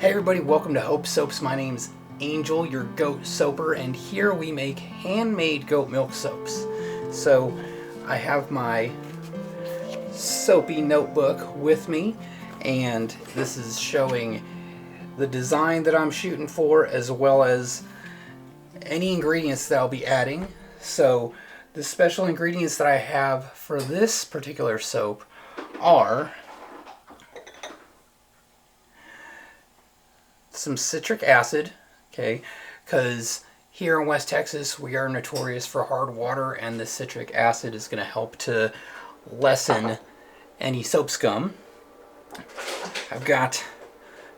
Hey everybody, welcome to Hope Soaps. My name's Angel, your goat soaper, and here we make handmade goat milk soaps. So I have my soapy notebook with me, and this is showing the design that I'm shooting for as well as any ingredients that I'll be adding. So the special ingredients that I have for this particular soap are some citric acid, okay, because here in West Texas we are notorious for hard water, and the citric acid is going to help to lessen any soap scum. I've got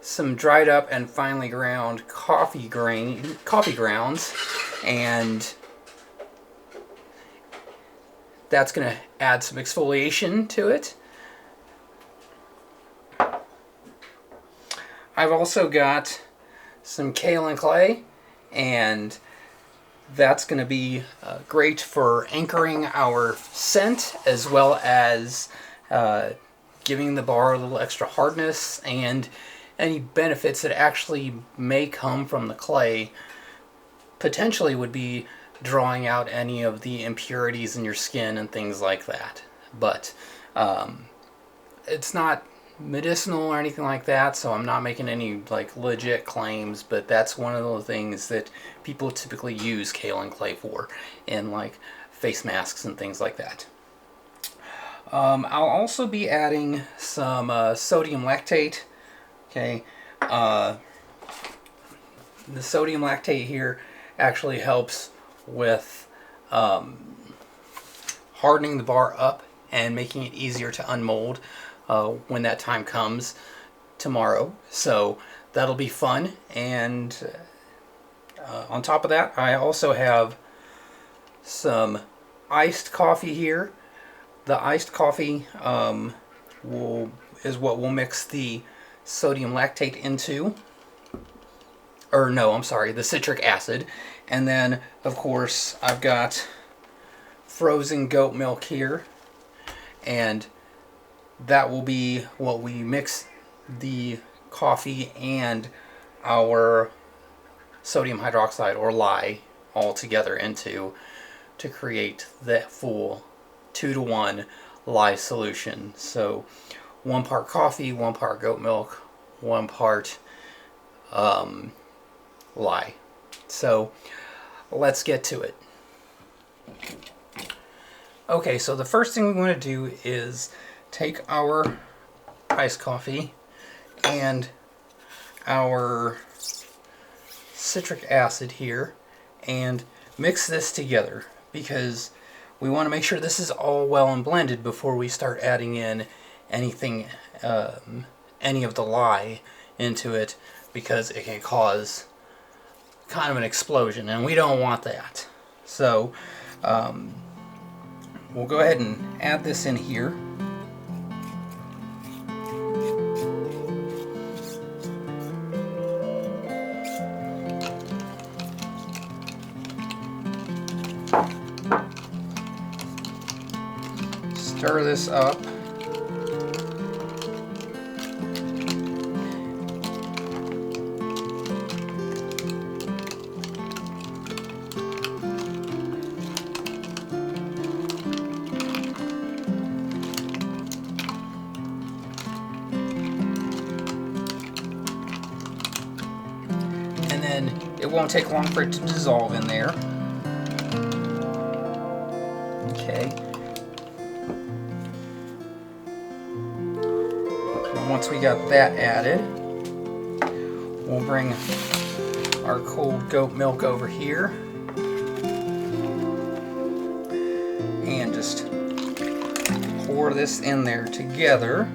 some dried up and finely ground coffee grounds, and that's going to add some exfoliation to it. I've also got some kaolin clay, and that's going to be great for anchoring our scent as well as giving the bar a little extra hardness, and any benefits that actually may come from the clay potentially would be drawing out any of the impurities in your skin and things like that. But it's not medicinal or anything like that, so I'm not making any like legit claims, but that's one of the things that people typically use kaolin clay for in like face masks and things like that. I'll also be adding some sodium lactate. Okay, the sodium lactate here actually helps with hardening the bar up and making it easier to unmold when that time comes tomorrow. So that'll be fun. And on top of that, I also have some iced coffee here. The iced coffee is what we'll mix the sodium lactate into. Or no, I'm sorry, the citric acid. And then, of course, I've got frozen goat milk here, and that will be what we mix the coffee and our sodium hydroxide or lye all together into to create that full 2-to-1 lye solution. So 1 part coffee, 1 part goat milk, 1 part lye. So let's get to it. Okay, so the first thing we want to do is take our iced coffee and our citric acid here and mix this together, because we want to make sure this is all well and blended before we start adding in anything, any of the lye into it, because it can cause kind of an explosion, and we don't want that. So we'll go ahead and add this in here. Stir this up. And then it won't take long for it to dissolve in there. Okay. Once we got that added, we'll bring our cold goat milk over here and just pour this in there together.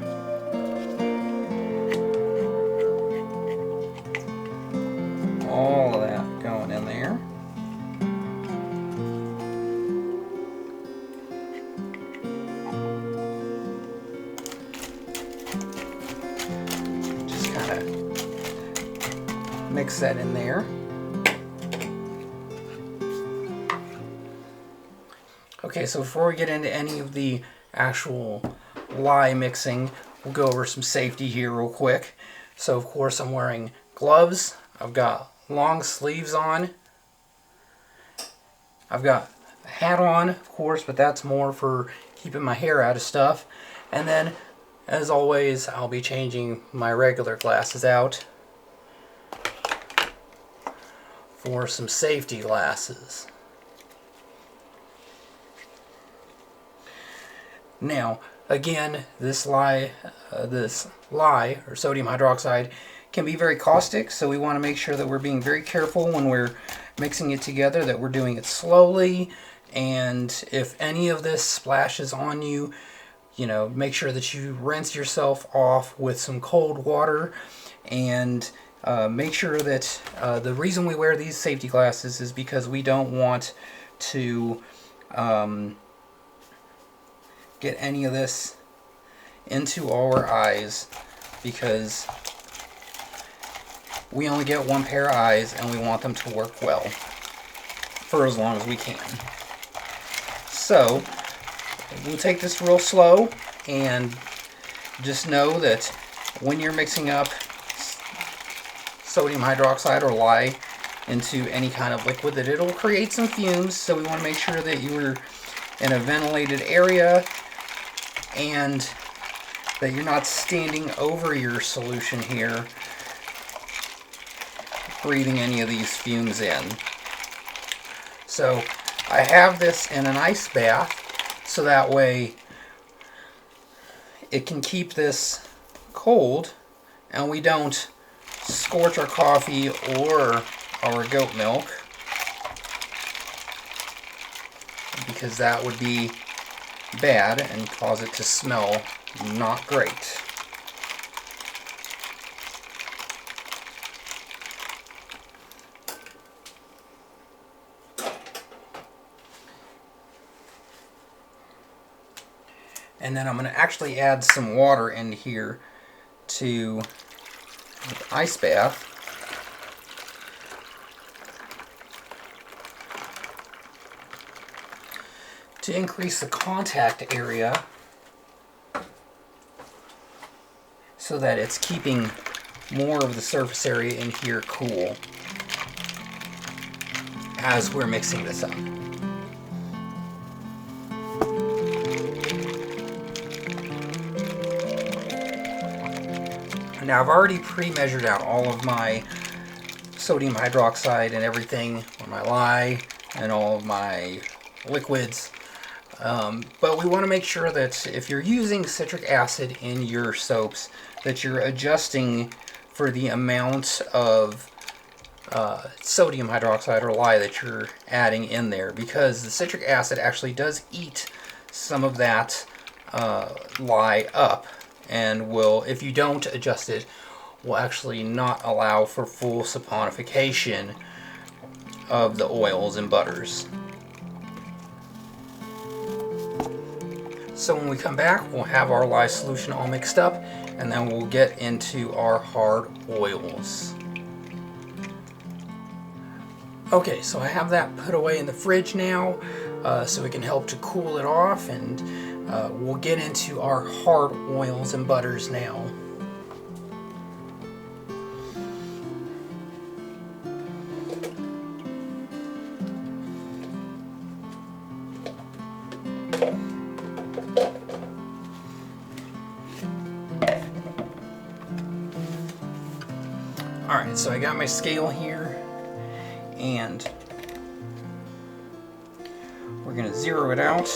All of that going in there. Mix that in there. Okay, so before we get into any of the actual lye mixing, we'll go over some safety here real quick. So of course I'm wearing gloves. I've got long sleeves on. I've got a hat on, of course, but that's more for keeping my hair out of stuff. And then, as always, I'll be changing my regular glasses out for some safety glasses. Now, again, this lye or sodium hydroxide can be very caustic, so we want to make sure that we're being very careful when we're mixing it together, that we're doing it slowly, and if any of this splashes on you, make sure that you rinse yourself off with some cold water, and make sure that the reason we wear these safety glasses is because we don't want to get any of this into our eyes, because we only get one pair of eyes and we want them to work well for as long as we can. So we'll take this real slow, and just know that when you're mixing up sodium hydroxide or lye into any kind of liquid, that it'll create some fumes, so we want to make sure that you're in a ventilated area and that you're not standing over your solution here, breathing any of these fumes in. So I have this in an ice bath, so that way it can keep this cold and we don't scorch our coffee or our goat milk, because that would be bad and cause it to smell not great. And then I'm going to actually add some water in here to the ice bath. To increase the contact area so that it's keeping more of the surface area in here cool as we're mixing this up. Now I've already pre-measured out all of my sodium hydroxide and everything, or my lye and all of my liquids. But we want to make sure that if you're using citric acid in your soaps, that you're adjusting for the amount of sodium hydroxide or lye that you're adding in there, because the citric acid actually does eat some of that lye up, and will, if you don't adjust it, will actually not allow for full saponification of the oils and butters. So when we come back, we'll have our lye solution all mixed up, and then we'll get into our hard oils. Okay, so I have that put away in the fridge now, so it can help to cool it off, and we'll get into our hard oils and butters now. Alright, so I got my scale here, and we're going to zero it out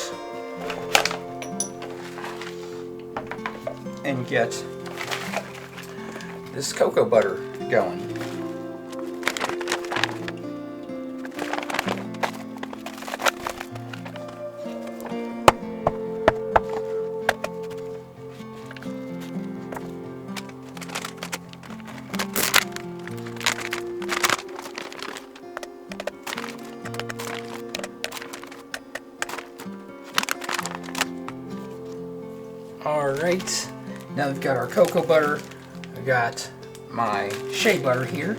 and get this cocoa butter going. Alright, now we've got our cocoa butter, I've got my shea butter here.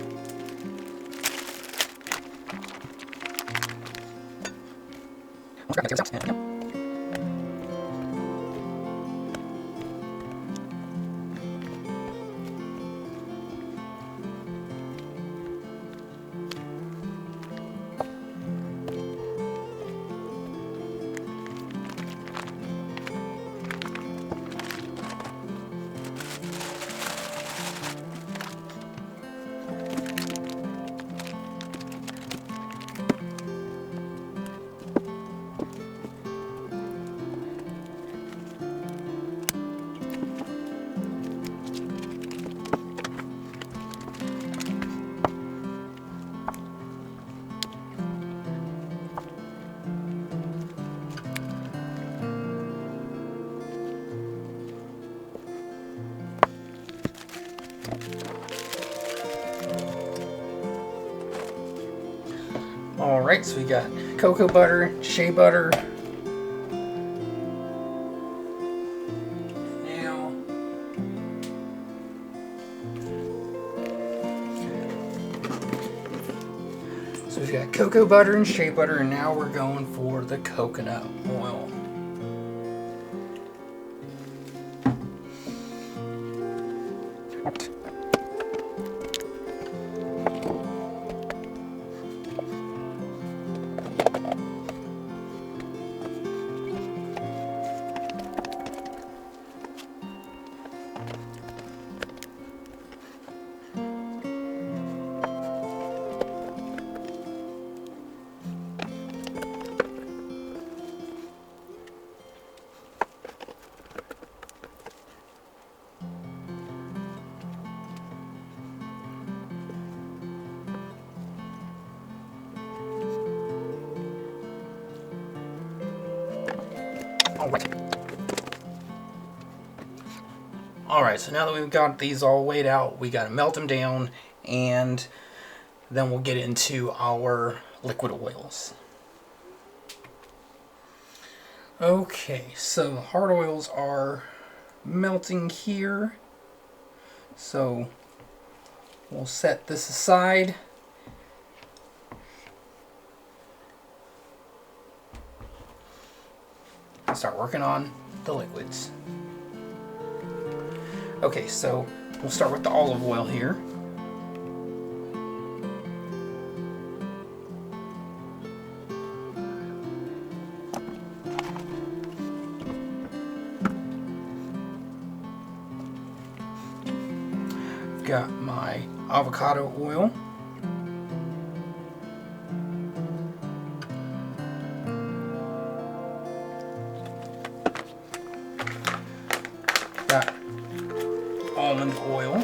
Alright, so we got cocoa butter, shea butter. Now, so we've got cocoa butter and shea butter, and now we're going for the coconut oil. Alright, so now that we've got these all weighed out, we got to melt them down, and then we'll get into our liquid oils. Okay, so hard oils are melting here. So we'll set this aside. And start working on the liquids. Okay, so we'll start with the olive oil here. I've got my avocado oil. Got almond oil.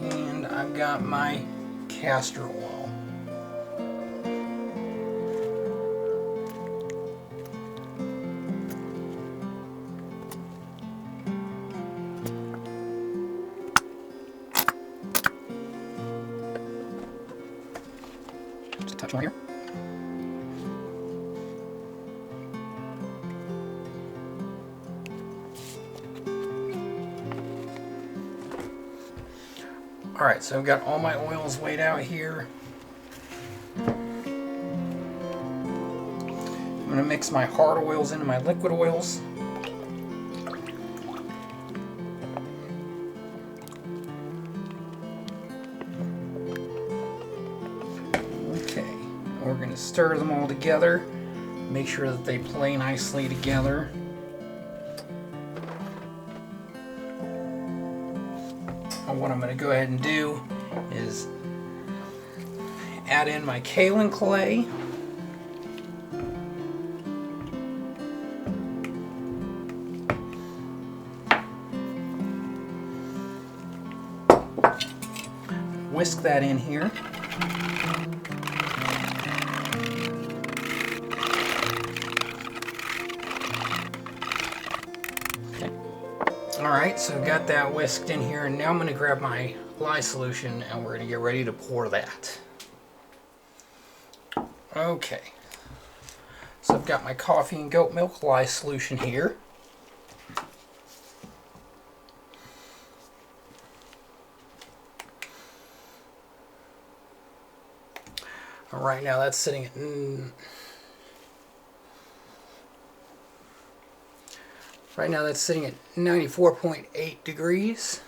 And I've got my castor oil. Just a touch more here. Alright, so I've got all my oils weighed out here. I'm going to mix my hard oils into my liquid oils. Okay, we're going to stir them all together. Make sure that they play nicely together. What I'm going to go ahead and do is add in my kaolin clay. Whisk that in here. Alright, so I've got that whisked in here, and now I'm going to grab my lye solution and we're going to get ready to pour that. Okay, so I've got my coffee and goat milk lye solution here. Alright, now that's sitting at Right now that's sitting at 94.8 degrees.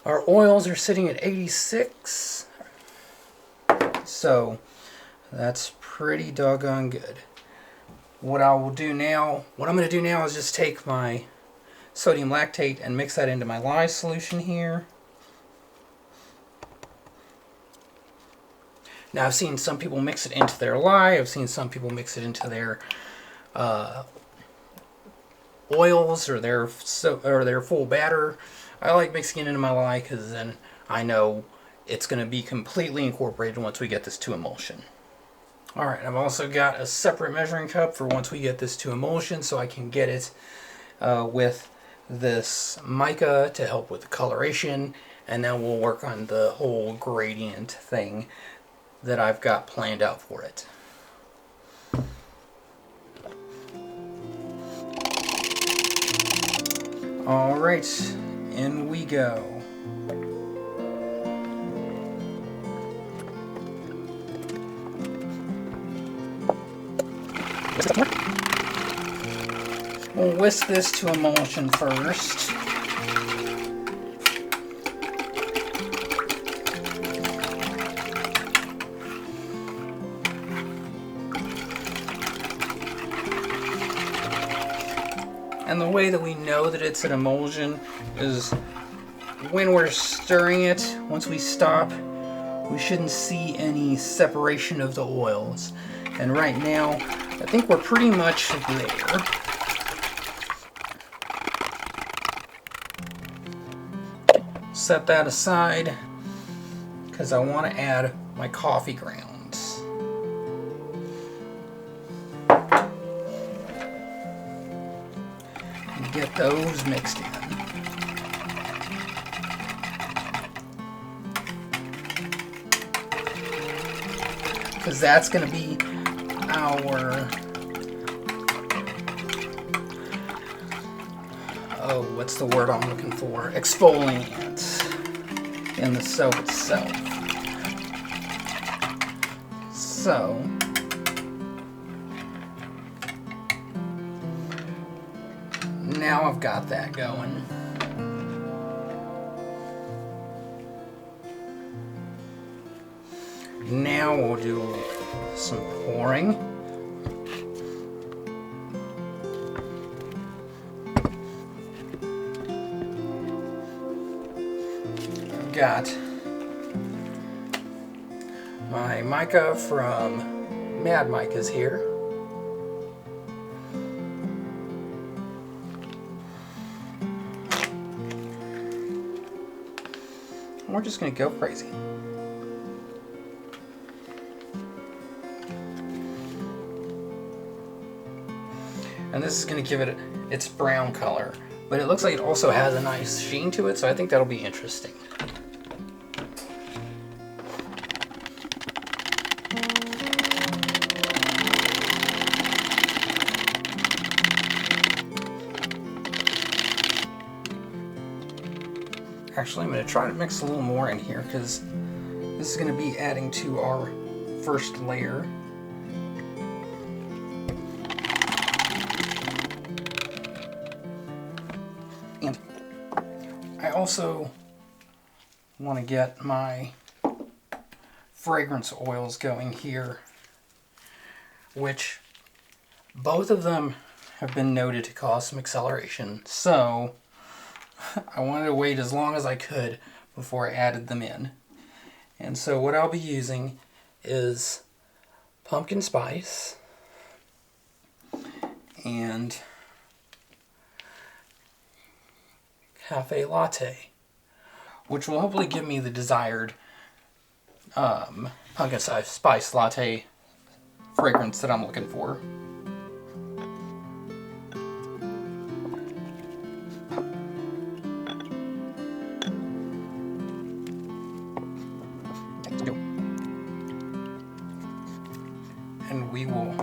Our oils are sitting at 86. So that's pretty doggone good. What I'm going to do now is just take my sodium lactate and mix that into my lye solution here. Now I've seen some people mix it into their lye, I've seen some people mix it into their oils or their full batter. I like mixing it into my lye because then I know it's going to be completely incorporated once we get this to emulsion. Alright, I've also got a separate measuring cup for once we get this to emulsion, so I can get it with this mica to help with the coloration, and then we'll work on the whole gradient thing that I've got planned out for it. Alright, in we go. We'll whisk this to emulsion first. And the way that we know that it's an emulsion is when we're stirring it, once we stop, we shouldn't see any separation of the oils. And right now, I think we're pretty much there. Set that aside because I want to add my coffee grounds. And get those mixed in. Because that's going to be our, oh, what's the word I'm looking for? Exfoliant in the soap itself. So, now I've got that going. Now we'll do some pouring. I've got my mica from Mad Mica's here. We're just going to go crazy. And this is going to give it its brown color. But it looks like it also has a nice sheen to it, so I think that'll be interesting. Actually, I'm going to try to mix a little more in here because this is going to be adding to our first layer. And I also want to get my fragrance oils going here, which both of them have been noted to cause some acceleration. So I wanted to wait as long as I could before I added them in. And so what I'll be using is pumpkin spice and cafe latte, which will hopefully give me the desired pumpkin spice latte fragrance that I'm looking for. And we will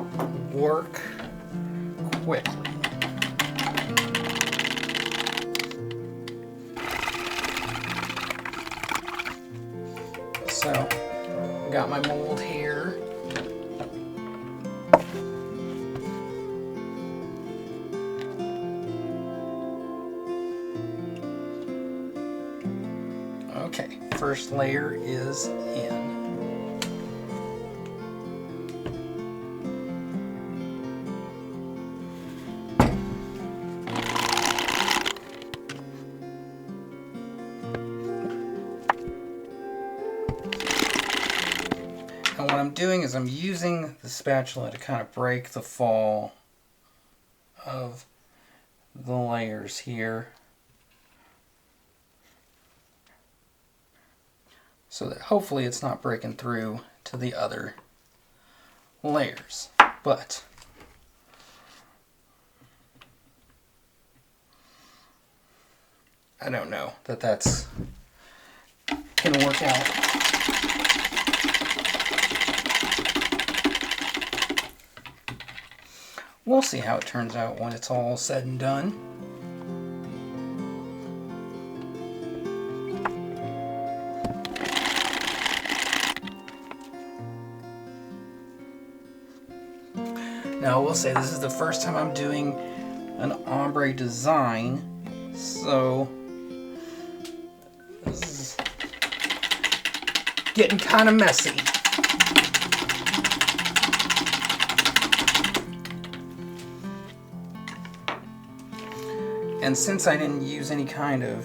work quickly. So, got my mold here. Okay, first layer is in. And what I'm doing is I'm using the spatula to kind of break the fall of the layers here, so that hopefully it's not breaking through to the other layers. But I don't know that that's gonna work out. We'll see how it turns out when it's all said and done. Now I will say this is the first time I'm doing an ombre design, so this is getting kind of messy. And since I didn't use any kind of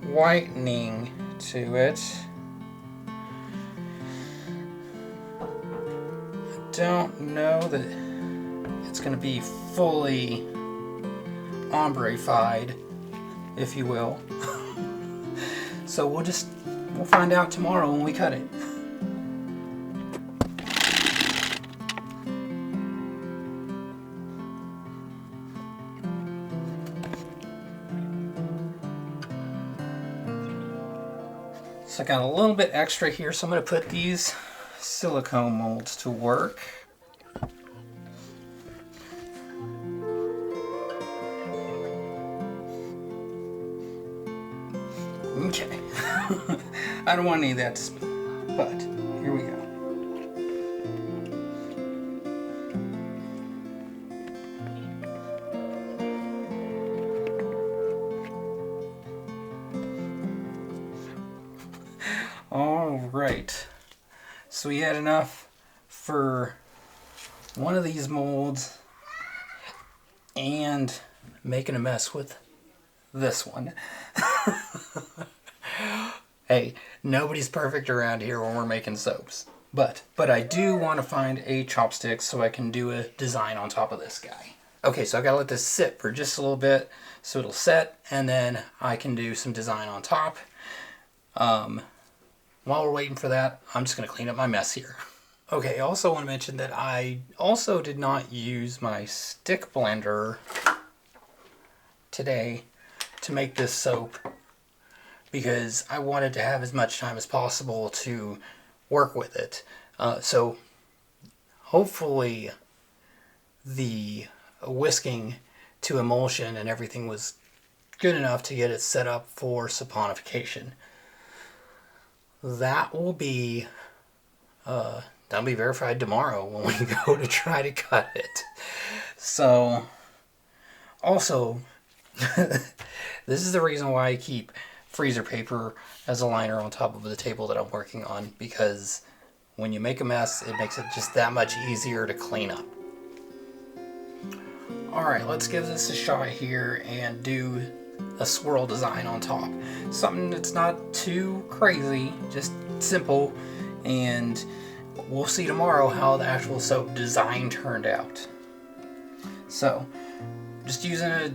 whitening to it, I don't know that it's going to be fully ombre-fied, if you will. So we'll find out tomorrow when we cut it. So I got a little bit extra here, so I'm going to put these silicone molds to work. Okay. I don't want any of that to spill, but here we go. All right. So we had enough for one of these molds and making a mess with this one. Hey, nobody's perfect around here when we're making soaps. But I do want to find a chopstick so I can do a design on top of this guy. Okay, so I gotta let this sit for just a little bit so it'll set, and then I can do some design on top. While we're waiting for that, I'm just gonna clean up my mess here. Okay, I also want to mention that I also did not use my stick blender today to make this soap, because I wanted to have as much time as possible to work with it. So hopefully the whisking to emulsion and everything was good enough to get it set up for saponification. That'll be verified tomorrow when we go to try to cut it. So also this is the reason why I keep freezer paper as a liner on top of the table that I'm working on, because when you make a mess, it makes it just that much easier to clean up. Alright, let's give this a shot here and do a swirl design on top. Something that's not too crazy, just simple, and we'll see tomorrow how the actual soap design turned out. So, just using a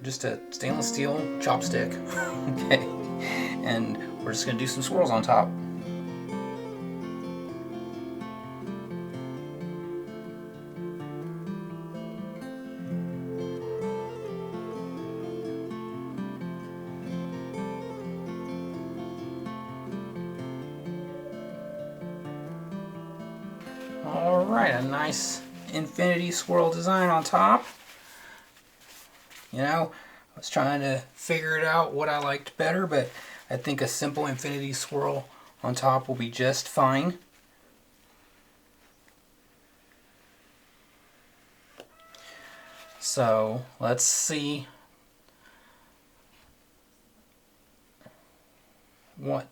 stainless steel chopstick. Okay, and we're just gonna do some swirls on top. Alright, a nice infinity swirl design on top. You know, I was trying to figure it out what I liked better, but I think a simple infinity swirl on top will be just fine. So let's see what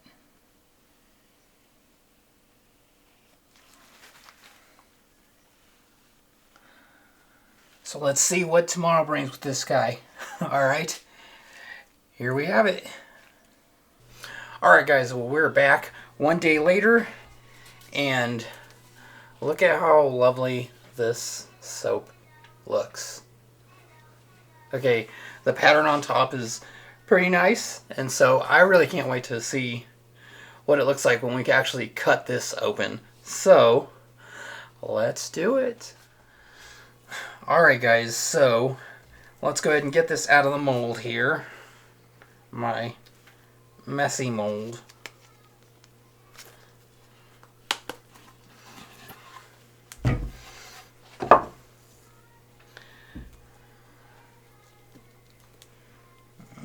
tomorrow brings with this guy. Alright, here we have it. Alright guys, well, we're back one day later, and look at how lovely this soap looks. Okay, the pattern on top is pretty nice, and so I really can't wait to see what it looks like when we can actually cut this open. So let's do it. Alright guys, so let's go ahead and get this out of the mold here. My messy mold.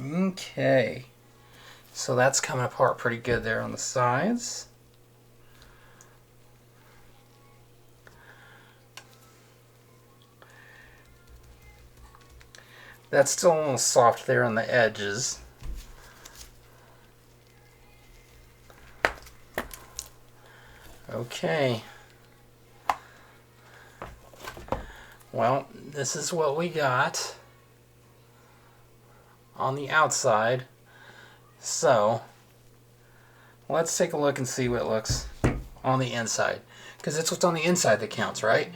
Okay, so that's coming apart pretty good there on the sides. That's still a little soft there on the edges. Okay. Well, this is what we got on the outside. So let's take a look and see what it looks on the inside, because it's what's on the inside that counts, right?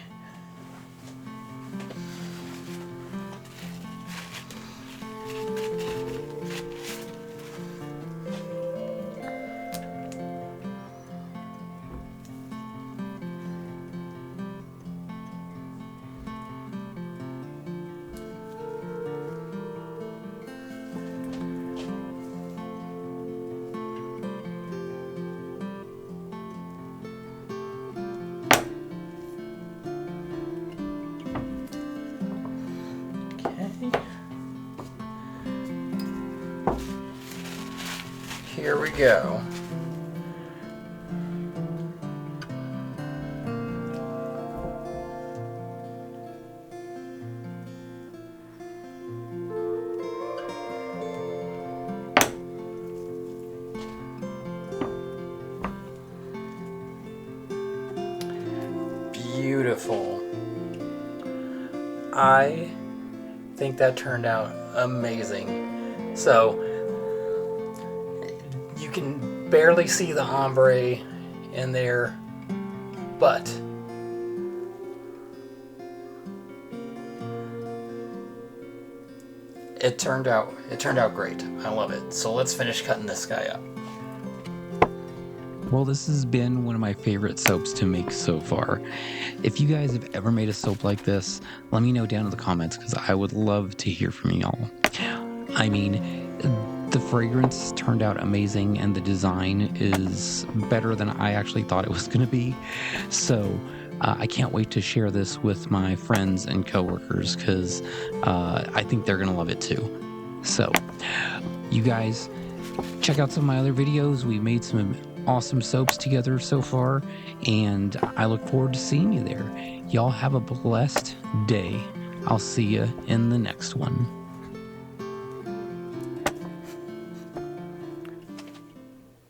Here we go. Beautiful. I think that turned out amazing. So you can barely see the ombre in there, but it turned out great. I love it. So let's finish cutting this guy up. Well, this has been one of my favorite soaps to make so far. If you guys have ever made a soap like this, let me know down in the comments, because I would love to hear from y'all. I mean, the fragrance turned out amazing, and the design is better than I actually thought it was going to be. So I can't wait to share this with my friends and coworkers, because I think they're going to love it too. So you guys, check out some of my other videos. We made some awesome soaps together so far, and I look forward to seeing you there. Y'all have a blessed day. I'll see you in the next one.